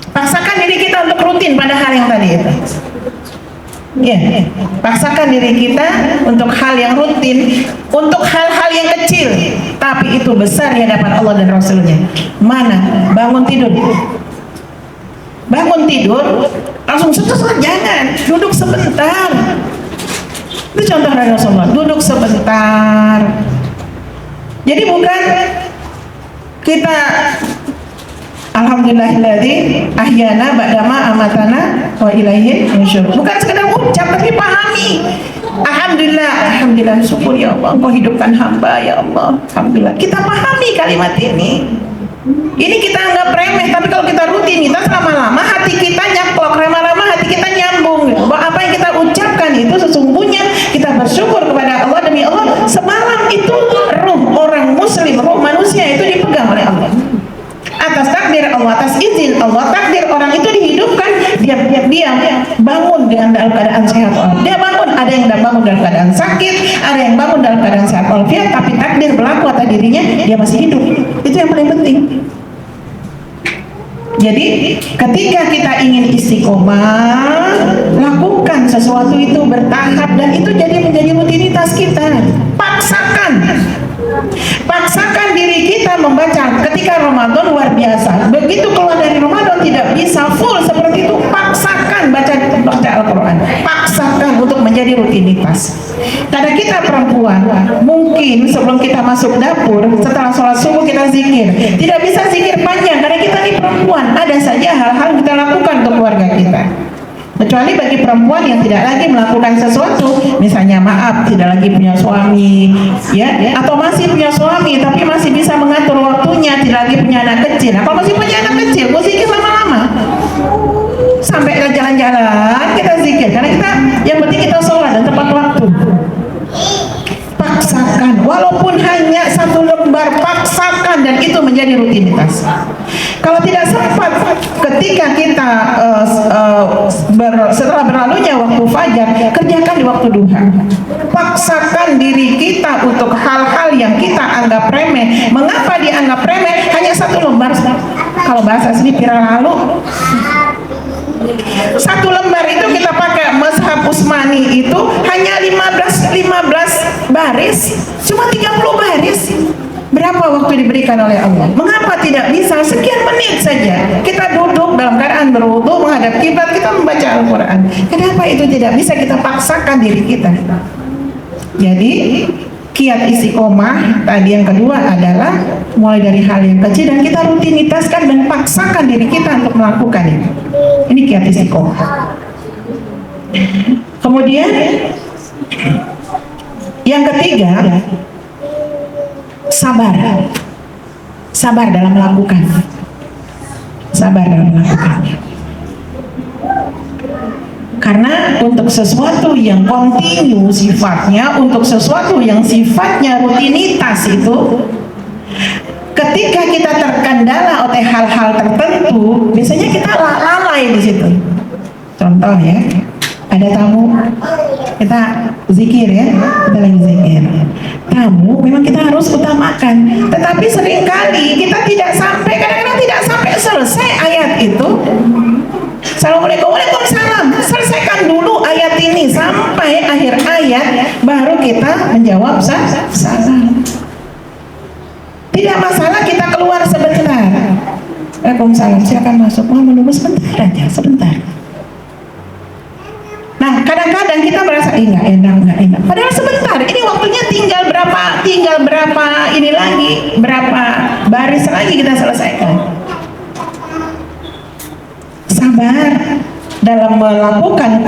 Paksakan diri kita untuk rutin pada hal yang tadi itu. Ya, paksakan diri kita untuk hal yang rutin, untuk hal-hal yang kecil, tapi itu besar di hadapan Allah dan Rasulnya. Mana? Bangun tidur. Bangun tidur, langsung sesuatu, jangan. Duduk sebentar. Itu contoh dari Rasulullah. Duduk sebentar. Jadi bukan kita Alhamdulillahilladzi ahyana ba'dama amatana wa ilaihi nusyur. Bukan sekedar ucap tapi pahami. Alhamdulillah, syukur ya Allah, Engkau hidupkan hamba ya Allah. Alhamdulillah. Kita pahami kalimat ini. Ini kita anggap remeh, tapi kalau kita rutinitas lama-lama hati kita nyaplok, lama-lama hati kita nyambung. Bahwa apa yang kita ucapkan itu sesungguhnya kita bersyukur kepada Allah, demi Allah semalam itu ruh orang muslim, ruh manusia itu dipegang oleh Allah. Atas takdir Allah, atas izin Allah, takdir orang itu dihidupkan, dia bangun dalam keadaan sehat. Dia bangun, ada yang bangun dalam keadaan sakit, ada yang bangun dalam keadaan sehat walafiat, tapi takdir berlaku atas dirinya, dia masih hidup. Itu yang paling penting. Jadi ketika kita ingin istiqomah, lakukan sesuatu itu bertahap dan itu menjadi rutinitas kita. Paksakan diri kita membaca. Ketika Ramadan luar biasa, begitu keluar dari Ramadan tidak bisa full seperti itu, paksakan baca Al-Quran, paksakan untuk menjadi rutinitas. Karena kita perempuan, mungkin sebelum kita masuk dapur, setelah sholat subuh kita zikir, tidak bisa zikir panjang karena kita ini perempuan. Ada saja hal-hal yang kita lakukan untuk keluarga kita. Kecuali bagi perempuan yang tidak lagi melakukan sesuatu, misalnya maaf tidak lagi punya suami, ya, atau masih punya suami tapi masih bisa mengatur waktunya, tidak lagi punya anak kecil. Nah, kalau masih punya anak kecil, gue zikir lama-lama sampai jalan-jalan kita zikir, karena kita yang penting kita sholat dan tepat waktu. Paksakan, walaupun hanya 1 lembar, paksakan dan itu menjadi rutinitas. Kalau tidak sempat ketika kita setelah berlalunya waktu fajar, kerjakan di waktu duha. Paksakan diri kita untuk hal-hal yang kita anggap remeh. Mengapa dianggap remeh? Hanya 1 lembar. Kalau bahasa sini pira lalu. 1 lembar itu kita pakai Mazhab Utsmani itu hanya 15 baris, cuma 30 baris. Berapa waktu diberikan oleh Allah? Mengapa tidak bisa sekian menit saja kita duduk dalam keadaan berwudu menghadap kiblat, kita membaca Al-Quran? Kenapa itu tidak bisa kita paksakan diri kita? Jadi kiat istiqomah tadi yang kedua adalah mulai dari hal yang kecil dan kita rutinitaskan dan paksakan diri kita untuk melakukan ini. Ini kiat istiqomah. Kemudian yang ketiga, sabar dalam melakukan, sabar dalam melakukannya. Karena untuk sesuatu yang kontinu sifatnya, untuk sesuatu yang sifatnya rutinitas itu, ketika kita terkendala oleh hal-hal tertentu, biasanya kita lalai di situ. Contoh ya, ada tamu, kita zikir ya, kita lagi zikir. Tamu memang kita harus utamakan, tetapi seringkali kita tidak sampai, kadang-kadang tidak sampai selesai ayat itu, Assalamualaikum, waalaikumsalam. Selesaikan dulu ayat ini sampai akhir ayat, baru kita menjawab salam. Tidak masalah kita keluar sebentar. Waalaikumsalam, silakan masuk. Mau menunggu sebentar aja, sebentar. Nah, kadang-kadang kita merasa nggak enak. Padahal sebentar, ini waktunya tinggal berapa ini lagi, berapa baris lagi kita selesaikan. Sabar dalam melakukan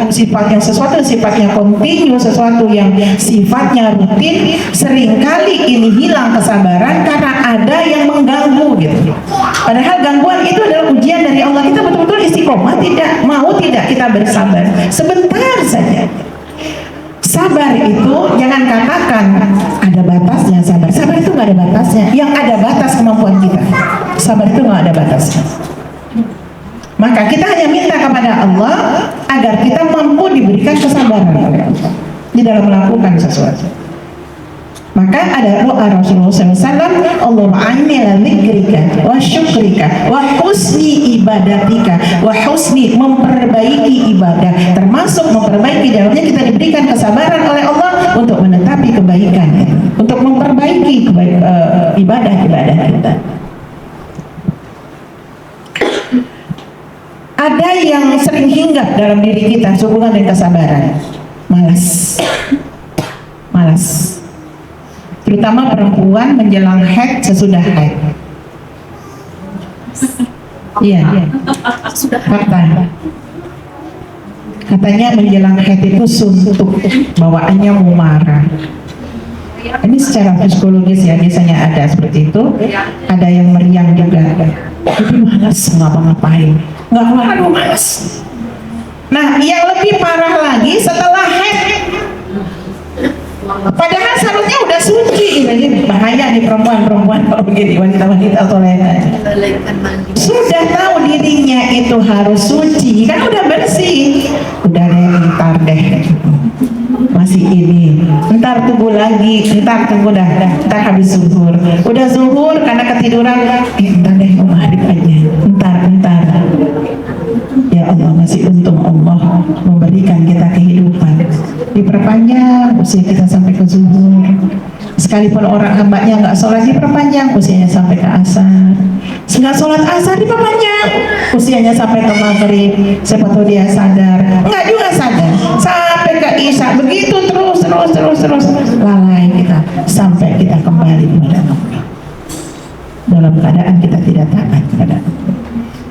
sesuatu sifatnya kontinu, sesuatu yang sifatnya rutin. Seringkali ini hilang kesabaran karena ada yang mengganggu gitu. Padahal gangguan itu adalah ujian dari Allah. Kita betul-betul istiqomah, tidak kita bersabar sebentar saja. Sabar itu jangan katakan ada batasnya. Sabar itu nggak ada batasnya. Yang ada batas kemampuan kita. Sabar itu nggak ada batasnya. Maka kita hanya minta kepada Allah agar kita mampu diberikan kesabaran oleh Allah di dalam melakukan sesuatu. Maka ada doa Rasulullah SAW, Allahumma a'inni ala dzikrika wa syukrika wa husni ibadatika, wa husni, memperbaiki ibadah, termasuk memperbaiki dalamnya kita diberikan kesabaran oleh Allah untuk menetapi kebaikan, untuk memperbaiki ibadah-ibadah kita. Ada yang sering hinggap dalam diri kita sehubungan dengan kesabaran, malas. Terutama perempuan menjelang haid, sesudah haid. Iya. Katanya menjelang haid itu suntuk, bawaannya mau marah. Ini secara psikologis ya, biasanya ada seperti itu. Ada yang meriang juga. Jadi malas ngapa-ngapain. Nggak keluar, aduh malas. Nah, yang lebih parah lagi setelah haid. Padahal seharusnya udah suci. Ini bahaya nih perempuan kalau begini, wanita-wanita soleha. Sudah tahu dirinya itu harus suci, kan udah bersih. Udah deh, ntar deh. Masih ini, ntar tunggu lagi, ntar habis zuhur. Udah zuhur karena ketiduran, ntar deh maghrib aja, ntar. Ya Allah, masih untung Allah memberikan kita kehidupan, diperpanjang usia kita sampai ke zuhur. Sekalipun orang hambanya nggak sholat, diperpanjang usianya sampai ke asar. Nggak sholat asar, diperpanjang usianya sampai ke maghrib. Siapa tahu dia sadar, nggak juga sadar, sampai ke isya. Begitu terus lalai kita sampai kita kembali kepada Allah dalam keadaan kita tidak taat kepada Allah.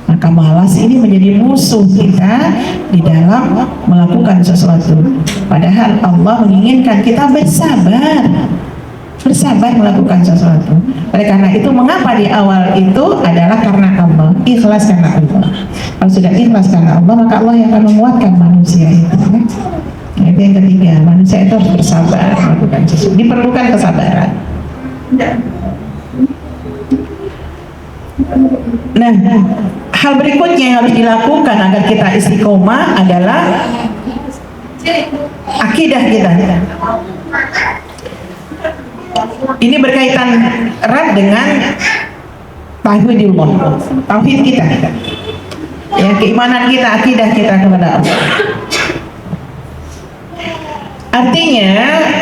Maka malas ini menjadi musuh kita di dalam melakukan sesuatu. Padahal Allah menginginkan kita bersabar melakukan sesuatu. Oleh karena itu, mengapa di awal itu adalah karena Allah, ikhlas karena Allah. Kalau sudah ikhlas karena Allah, maka Allah yang akan menguatkan manusia itu. Nah, itu yang ketiga, manusia itu harus bersabar melakukan sesuatu. Diperlukan kesabaran. Nah, hal berikutnya yang harus dilakukan agar kita istiqomah adalah akidah kita. Ini berkaitan erat dengan tauhid kita, ya, keimanan kita, akidah kita kepada Allah. Artinya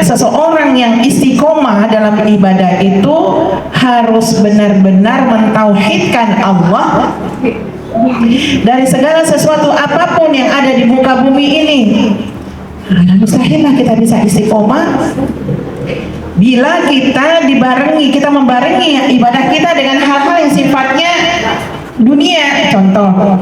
seseorang yang istiqomah dalam ibadah itu harus benar-benar mentauhidkan Allah dari segala sesuatu apapun yang ada di muka bumi ini. Mustahillah kita bisa istiqomah bila kita membarengi ibadah kita dengan hal-hal yang sifatnya dunia. Contoh,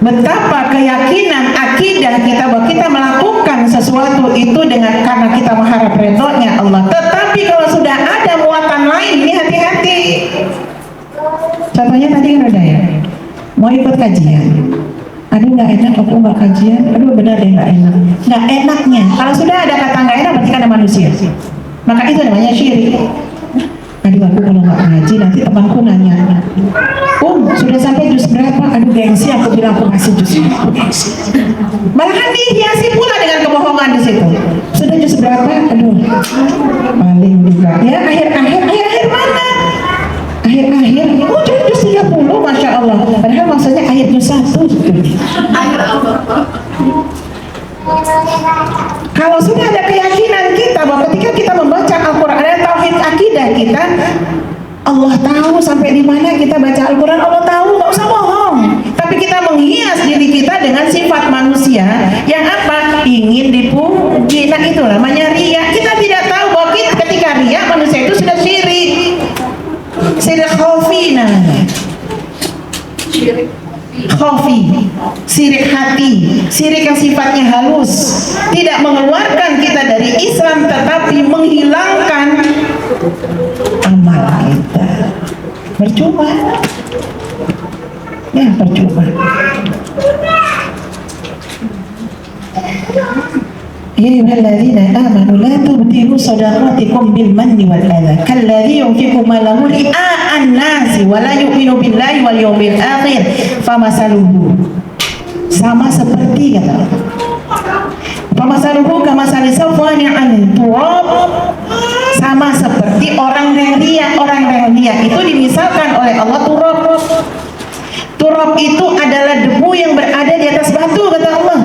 betapa keyakinan akidah kita bahwa kita melakukan sesuatu itu karena kita mengharap ridhonya Allah. Tetapi kalau sudah ada muatan lain, ini hati-hati. Contohnya tadi kan ada ya, mau ikut kajian, aduh nggak enak, aku nggak kajian, aduh benar deh nggak enak. Nggak enaknya, kalau sudah ada kata nggak enak berarti kan ada manusia, maka itu namanya syirik. Aduh aku kalau nggak ngaji nanti temanku nanya, sudah sampai juz berapa? Aduh gengsi, aku bilang aku masih juz. Malahan dihiasi pula dengan kebohongan di situ. Sudah juz berapa? Aduh paling juga ya akhir mana? Akhir juz 30, masya Allah. Padahal maksudnya akhir tahu sampai di mana kita baca Al-Quran. Allah tahu, nggak usah bohong. Tapi kita menghias diri kita dengan sifat manusia yang apa? Ingin dipuji. Nah itu namanya riya. Kita tidak tahu bahwa ketika riya manusia itu sudah syirik. Syirik khafi namanya. Khafi, sirik hati, sirik yang sifatnya halus, tidak mengeluarkan kita dari Islam tetapi menghilangkan amal kita. Percuma, ya percuma. Ya ayyuhalladzina amanu la tubtilu shadaqatikum bil manni wal adha kalladzi yunfiqu malahu ri'a'an nasi wa la yu'minu billahi wal yawmil akhir famasaluhu, sama seperti kata famasaluhu kamasali safwani 'alal turab, sama seperti orang yang ria itu dimisalkan oleh Allah turab. Turab itu adalah debu yang berada di atas batu kata Allah.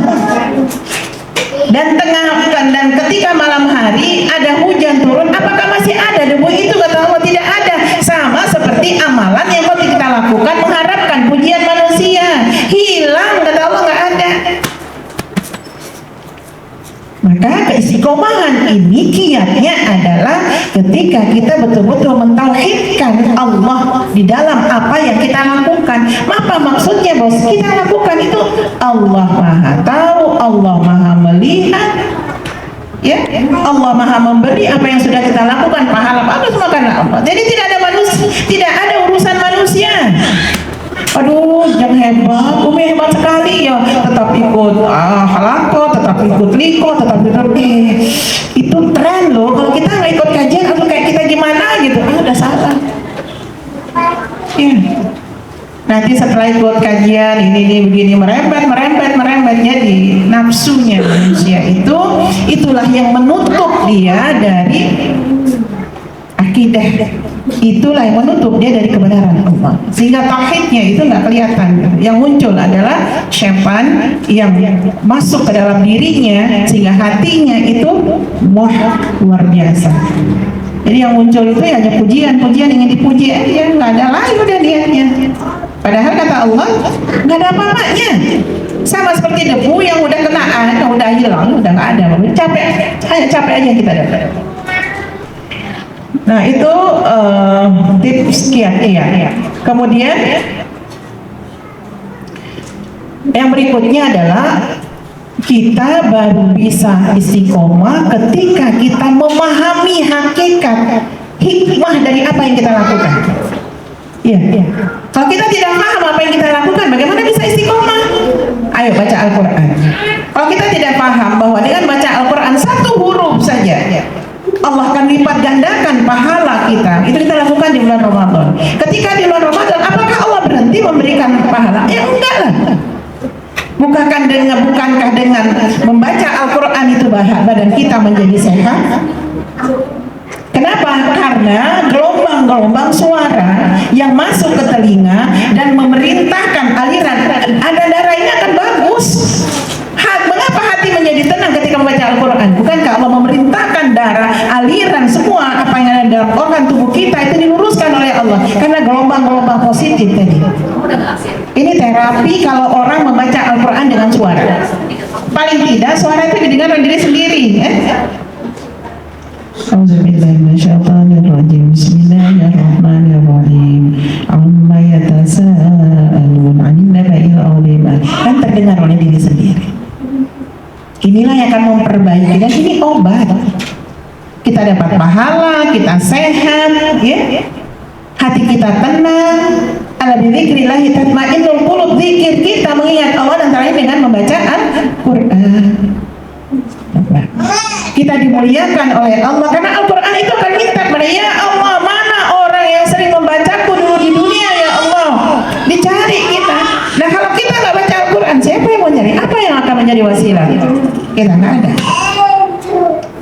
Dan ketika malam hari ada hujan turun, apakah masih ada debu itu kata Allah? Tidak ada. Sama seperti amalan yang kita lakukan mengharapkan pujian manusia, hilang kata Allah, nggak ada. Maka keistiqomahan ini kiatnya adalah ketika kita betul-betul mentauhidkan Allah di dalam apa yang kita lakukan. Apa maksudnya bos? Kita lakukan itu Allah Maha tahu, Allah Maha melihat, ya, Allah Maha memberi apa yang sudah kita lakukan, pahala bagus makan Allah. Jadi tidak ada manusia, tidak ada urusan manusia. Aduh, yang hebat, Umi hebat sekali ya, tetap ikut halako, tetap ikut liko, tetap ikut itu tren loh. Kalau kita nggak ikut kajian atau kayak kita gimana gitu, udah salah. Ya. Nanti setelah ikut kajian ini begini merembet jadi nafsunya manusia itulah yang menutup dia dari akidah. Itulah yang menutup dia dari kebenaran Allah, sehingga tauhidnya itu nggak kelihatan. Yang muncul adalah syaitan yang masuk ke dalam dirinya sehingga hatinya itu luar biasa. Jadi yang muncul itu hanya pujian ingin dipuji aja, nggak ada lain udah niatnya. Padahal kata Allah nggak ada apa-apanya, sama seperti debu yang udah kenaan, udah hilang, udah nggak ada. Capek aja kita dapat. Nah itu tips kiat ya. Kemudian yang berikutnya adalah kita baru bisa istiqomah ketika kita memahami hakikat hikmah dari apa yang kita lakukan. Iya. Kalau kita tidak paham apa yang kita lakukan, bagaimana bisa istiqomah? Ayo baca Al-Quran. Kalau kita tidak paham bahwa dengan baca Al-Quran satu huruf saja Allah akan lipat gandakan pahala kita, itu kita lakukan di bulan Ramadan. Ketika di bulan Ramadan, apakah Allah berhenti memberikan pahala? Ya enggak lah. Bukankah dengan membaca Al-Quran itu badan kita menjadi sehat? Kenapa? Karena gelombang-gelombang suara yang masuk ke telinga dan memerintahkan aliran ada darah ini akan bagus. Mengapa hati menjadi tenang ketika membaca Al-Quran? Bukankah Allah memerintahkan darah, aliran, semua apa yang ada dalam organ tubuh kita itu diluruskan oleh Allah karena gelombang-gelombang positif tadi. Ini terapi kalau orang membaca Al-Quran dengan suara. Paling tidak suara itu didengar oleh diri sendiri. Auzubillahiminasyaitonirrajim. Bismillahirrahmanirrahim. Amma yatasaalun 'anil naba'il 'azim. Kan terdengar oleh diri sendiri. Inilah yang akan memperbaiki, dan ini obat. Kita dapat pahala, kita sehat, ya. Hati kita tenang. Ala bidzikrillahi tatma'innul qulub. Zikir kita mengingat Allah dan terakhir dengan membaca Al-Quran. Kita dimuliakan oleh Allah karena Al-Quran itu akan minta kepada ya Allah, mana orang yang sering membacaku dulu di dunia ya Allah, dicari kita. Nah kalau kita nggak baca Al-Quran, siapa yang mau nyari? Apa yang akan menjadi wasilah? Kita nggak ada.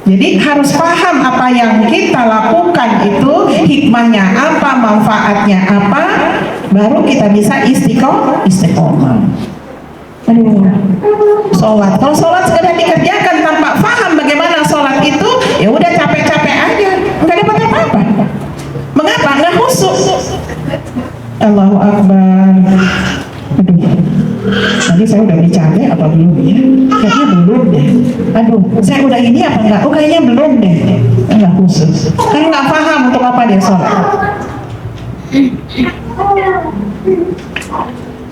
Jadi harus paham apa yang kita lakukan itu hikmahnya apa, manfaatnya apa, baru kita bisa istiqomah. Aduh, sholat. Kalau sholat sekedar dikerjakan tanpa paham bagaimana sholat itu, ya udah capek-capek aja, nggak dapat apa-apa. Mengapa? Nggak khusyuk. Allahu Akbar. Aduh, tadi saya udah bicara apa belum ya? Kayaknya belum deh. Aduh, saya udah ini apa enggak? Oh kayaknya belum deh. Enggak khusus. Karena nggak paham untuk apa dia sholat.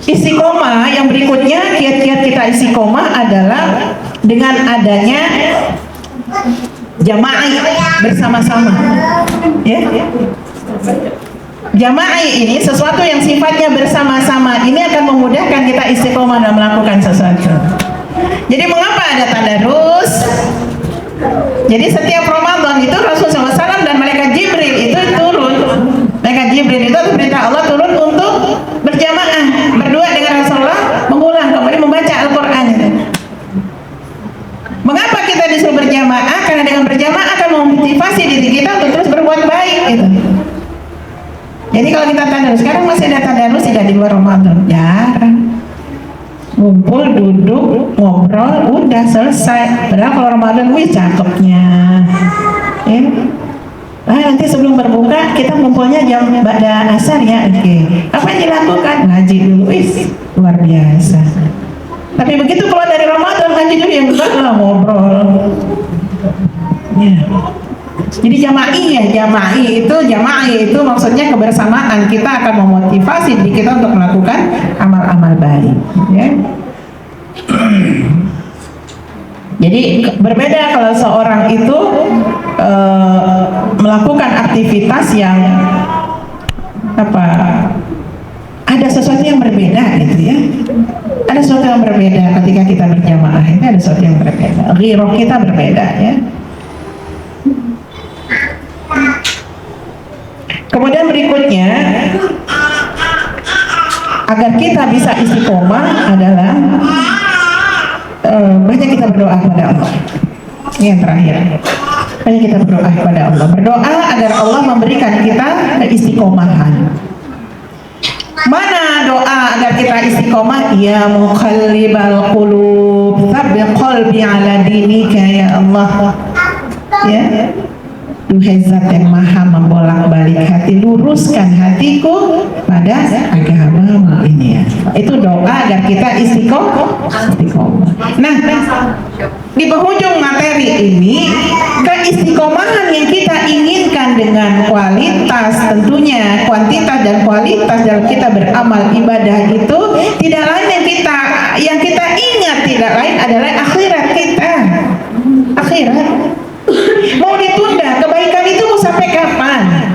Istiqomah yang berikutnya, kiat-kiat kita istiqomah adalah dengan adanya jamaah bersama-sama. Ya. Jamaah ini sesuatu yang sifatnya bersama-sama ini akan memudahkan kita istiqomah dalam melakukan sesuatu. Jadi mengapa ada tadarus? Jadi setiap Ramadan itu Rasulullah SAW dan malaikat Jibril itu turun. Malaikat Jibril itu perintah Allah turun untuk berjamaah, berdua dengan Rasulullah, mengulang kembali membaca Al-Quran. Mengapa kita disuruh berjamaah? Karena dengan berjamaah akan memotivasi diri kita untuk terus berbuat baik gitu. Jadi kalau kita tadarus, sekarang masih ada tadarus tidak di luar Ramadan? Jarang. Ngumpul, duduk, ngobrol, udah selesai. Padahal kalau Ramadan, wih cakepnya. Ya. Nanti sebelum berbuka kita ngumpulnya jam ba'da asar ya. Oke. Apa yang dilakukan? Ngaji dulu, wih luar biasa. Tapi begitu keluar dari Ramadan, ngaji dulu yang kedua ngobrol. Ya. Jadi jamaah itu maksudnya kebersamaan. Kita akan memotivasi diri kita untuk melakukan amal-amal baik. Ya. Jadi berbeda kalau seorang itu melakukan aktivitas yang ada sesuatu yang berbeda gitu ya. Ada sesuatu yang berbeda ketika kita berjamaah. Ini ada sesuatu yang berbeda. Ghirah kita berbeda ya. Kemudian berikutnya, agar kita bisa istiqomah adalah banyak kita berdoa kepada Allah. Ini yang terakhir. Banyak kita berdoa kepada Allah. Berdoa agar Allah memberikan kita keistiqomahan. Mana doa agar kita istiqomah? Ya muqallibal qulub, tsabbit qalbi ala dinika ya Allah. Ya. Duhai Zat yang maha membolak-balik hati, luruskan hatiku pada agamamu ini ya. Itu doa agar kita istiqomah. Nah, di penghujung materi ini, keistiqomahan yang kita inginkan dengan kualitas, tentunya kuantitas dan kualitas dalam kita beramal ibadah itu tidak lain yang kita ingat tidak lain adalah akhirat kita. Akhirat. Mau ditunda kebaikan itu mau sampai kapan?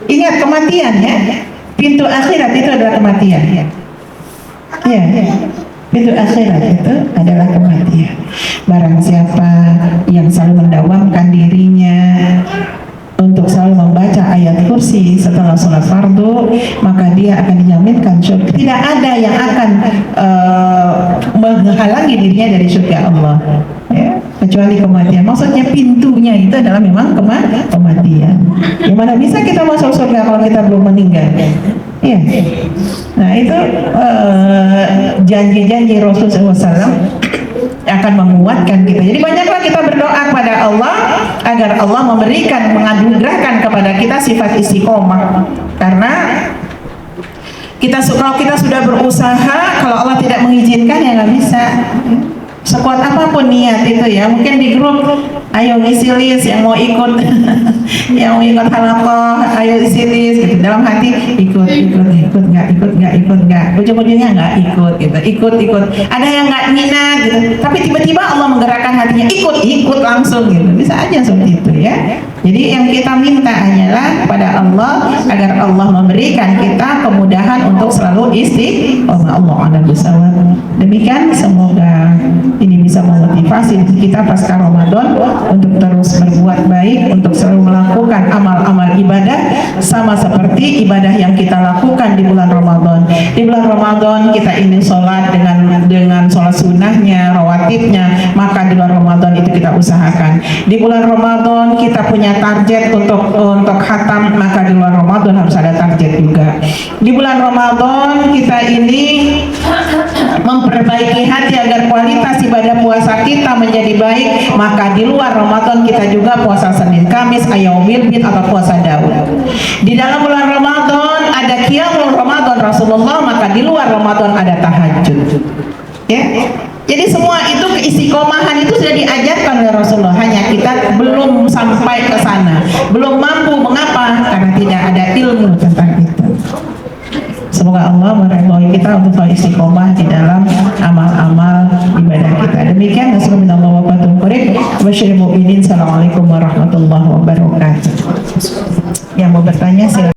Ingat kematian ya. Pintu akhirat itu adalah kematian. Ya. Pintu akhirat itu adalah kematian. Barang siapa yang selalu mendawamkan dirinya untuk selalu membaca ayat kursi setelah sholat fardu, maka dia akan dijaminkan surga. Tidak ada yang akan menghalangi dirinya dari surga Allah ya, kecuali kematian. Maksudnya pintunya itu adalah memang kematian. Gimana bisa kita masuk surga kalau kita belum meninggal? Iya. Nah itu janji-janji Rasulullah SAW akan menguatkan kita. Jadi banyaklah kita berdoa kepada Allah agar Allah memberikan, menganugerahkan kepada kita sifat istiqomah. Karena kalau kita sudah berusaha, kalau Allah tidak mengizinkan ya nggak bisa. Sekuat apapun niat itu ya, mungkin di grup ayo ngisi list yang mau ikut yang mau ikut halakoh, ayo isi list gitu. Dalam hati ikut nggak, ujung-ujungnya nggak ikut gitu, ikut ada yang nggak minat gitu, tapi tiba-tiba Allah menggerakkan hatinya ikut langsung gitu. Bisa aja seperti itu ya. Jadi yang kita minta hanyalah kepada Allah agar Allah memberikan kita kemudahan untuk selalu istiqomah. Allah a'lam bishawab. Demikian, semoga ini bisa memotivasi kita pasca Ramadan untuk terus berbuat baik, untuk selalu melakukan amal-amal ibadah sama seperti ibadah yang kita lakukan di bulan Ramadan. Di bulan Ramadan kita ingin sholat dengan sholat sunnahnya, rawatibnya, maka di bulan Ramadan itu kita usahakan. Di bulan Ramadan kita punya target untuk khatam, maka di bulan Ramadan harus ada target juga. Di bulan Ramadan kita ini memperbaiki hati agar kualitas ibadah puasa kita menjadi baik, maka di luar Ramadan kita juga puasa Senin Kamis, Yaumil Bid atau puasa Daud. Di dalam bulan Ramadan ada qiyamul Ramadan Rasulullah, maka di luar Ramadan ada tahajud. Ya. Jadi semua itu keistiqomahan itu sudah diajarkan oleh Rasulullah, hanya kita belum sampai ke sana, belum mampu. Mengapa? Karena tidak ada ilmu tentang itu. Semoga Allah meridhoi kita untuk selalu istiqomah di dalam amal-amal ibadah kita. Demikian, wassalamualaikum warahmatullahi wabarakatuh. Assalamualaikum warahmatullahi wabarakatuh. Yang mau bertanya silakan.